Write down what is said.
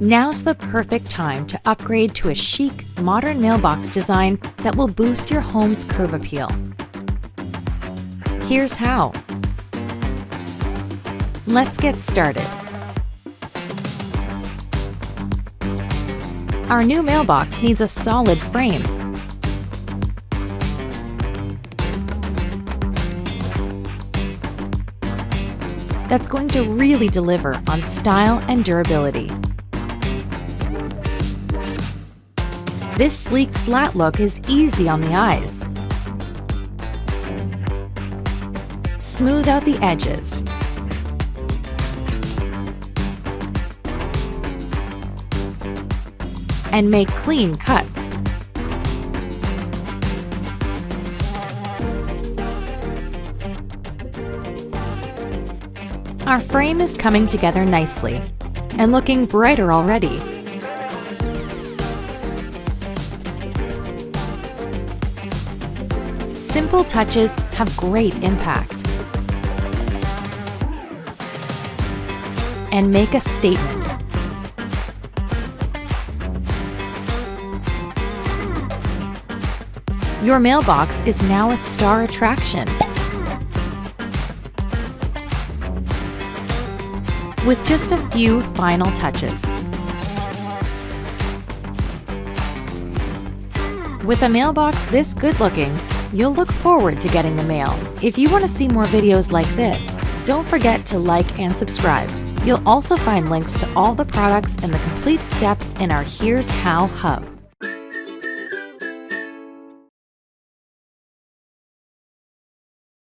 Now's the perfect time to upgrade to a chic, modern mailbox design that will boost your home's curb appeal. Here's how. Let's get started. Our new mailbox needs a solid frame. That's going to really deliver on style and durability. This sleek slat look is easy on the eyes. Smooth out the edges. And make clean cuts. Our frame is coming together nicely and looking brighter already. Simple touches have great impact and make a statement. Your mailbox is now a star attraction. With just a few final touches. With a mailbox this good-looking, you'll look forward to getting the mail. If you want to see more videos like this, don't forget to like and subscribe. You'll also find links to all the products and the complete steps in our Here's How hub.